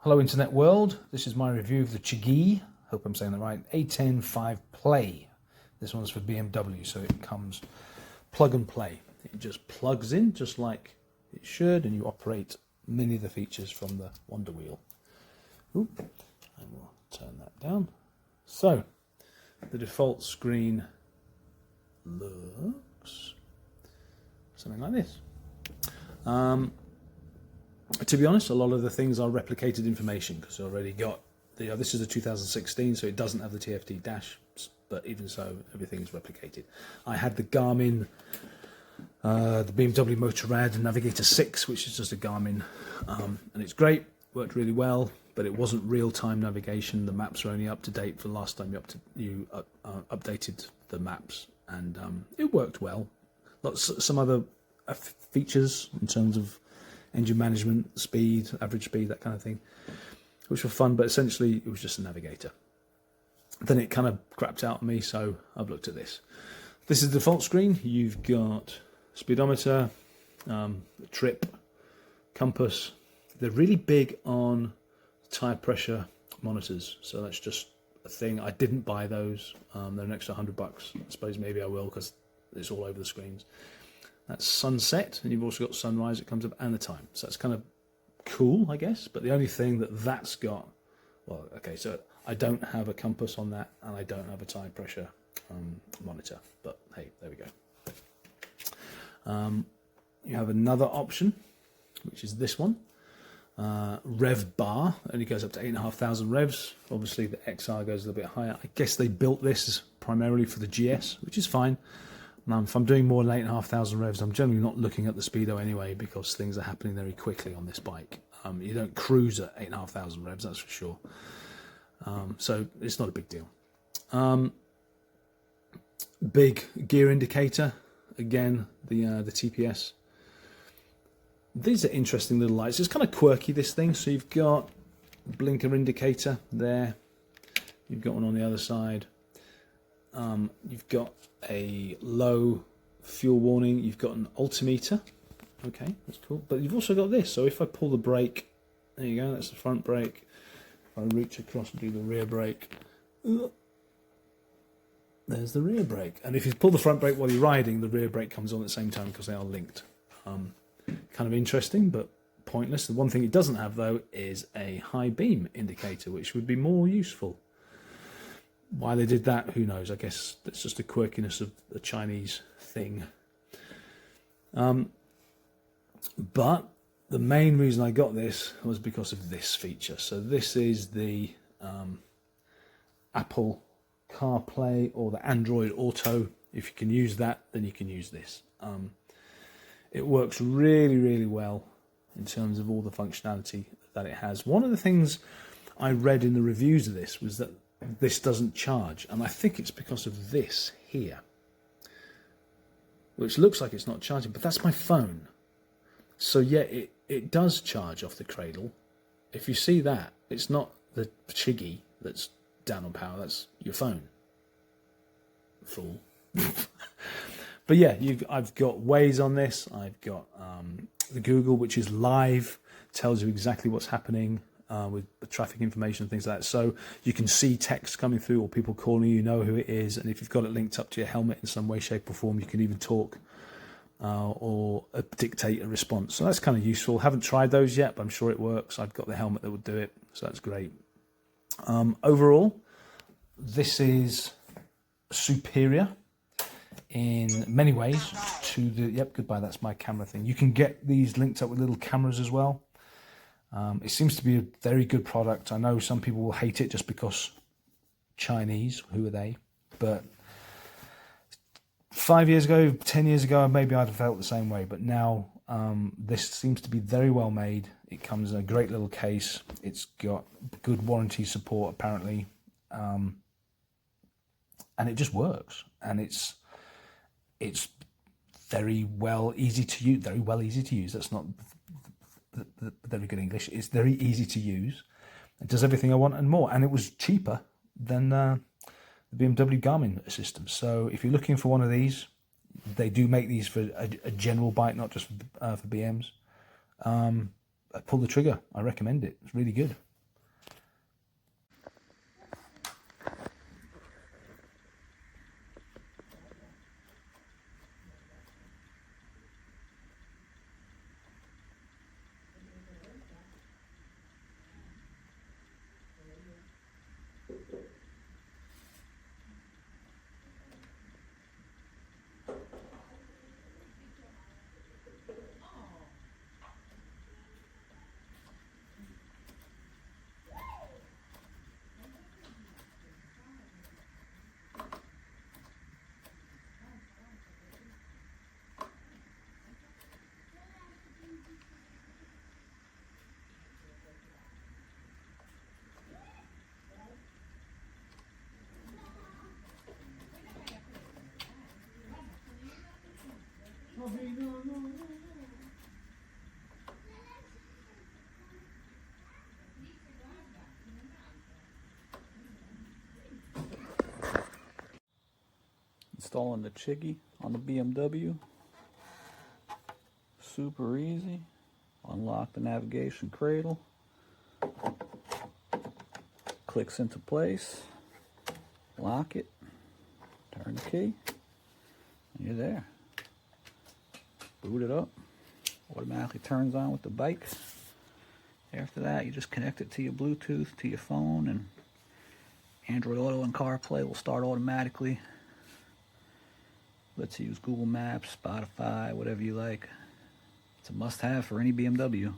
Hello Internet World, this is my review of the CHIGEE, hope I'm saying that right, A10-5 Play. This one's for BMW, so it comes plug and play. It just plugs in just like it should, and you operate many of the features from the Wonder Wheel. Oop, and we'll turn that down. So, the default screen looks something like this. To be honest, a lot of the things are replicated information because I already got this is a 2016, so it doesn't have the TFT dash, but even so, everything is replicated. I had the Garmin, the BMW Motorrad Navigator 6, which is just a Garmin, and it's great, worked really well, but it wasn't real-time navigation. The maps are only up to date for the last time you updated the maps, and it worked well. Some other features in terms of engine management, speed, average speed, that kind of thing, which were fun, but essentially it was just a navigator. Then it kind of crapped out on me, so I've looked at this. This is the default screen. You've got speedometer, trip, compass. They're really big on tire pressure monitors, so that's just a thing. I didn't buy those. They're an extra $100. I suppose maybe I will because it's all over the screens. That's sunset, and you've also got sunrise that comes up, and the time. So that's kind of cool, I guess. But the only thing that's got, well, okay, so I don't have a compass on that, and I don't have a tire pressure monitor. But hey, there we go. You have another option, which is this one. Rev bar only goes up to 8,500 revs. Obviously, the XR goes a little bit higher. I guess they built this primarily for the GS, which is fine. Now, if I'm doing more than 8,500 revs, I'm generally not looking at the speedo anyway because things are happening very quickly on this bike. You don't cruise at 8,500 revs, that's for sure. So it's not a big deal. Big gear indicator, again, the TPS. These are interesting little lights. It's kind of quirky, this thing. So you've got a blinker indicator there. You've got one on the other side. You've got a low fuel warning. You've got an altimeter. Okay, that's cool. But you've also got this. So if I pull the brake, there you go, that's the front brake. If I reach across and do the rear brake, there's the rear brake. And if you pull the front brake while you're riding, the rear brake comes on at the same time because they are linked. Kind of interesting, but pointless. The one thing it doesn't have, though, is a high beam indicator, which would be more useful. Why they did that, who knows? I guess that's just a quirkiness of the Chinese thing. But the main reason I got this was because of this feature. So this is the Apple CarPlay or the Android Auto. If you can use that, then you can use this. It works really, really well in terms of all the functionality that it has. One of the things I read in the reviews of this was that this doesn't charge, and I think it's because of this here, which looks like it's not charging, but that's my phone. So yeah, it does charge off the cradle. If you see that, it's not the CHIGEE that's down on power, that's your phone. Fool. But yeah, I've got Waze on this. I've got the Google, which is live, tells you exactly what's happening with the traffic information and things like that. So you can see text coming through or people calling you, know who it is. And if you've got it linked up to your helmet in some way, shape or form, you can even talk or dictate a response. So that's kind of useful. Haven't tried those yet, but I'm sure it works. I've got the helmet that would do it. So that's great. Overall, this is superior in many ways to the, yep, goodbye, that's my camera thing. You can get these linked up with little cameras as well. It seems to be a very good product. I know some people will hate it just because Chinese, who are they? But 5 years ago, 10 years ago, maybe I'd have felt the same way. But now this seems to be very well made. It comes in a great little case. It's got good warranty support, apparently. And it just works. And it's very well easy to use. Very well easy to use. That's not the very good English. It's very easy to use. It does everything I want and more. And it was cheaper than the BMW Garmin system. So if you're looking for one of these, they do make these for a general bike, not just for BMs. Pull the trigger. I recommend it. It's really good. installing the CHIGEE on the BMW. Super easy. Unlock the navigation cradle. Clicks into place. Lock it. Turn the key. And you're there. Boot it up. Automatically turns on with the bike. After that, you just connect it to your Bluetooth, to your phone, and Android Auto and Carplay will start automatically. Lets you use Google Maps, Spotify, whatever you like. It's a must-have for any BMW.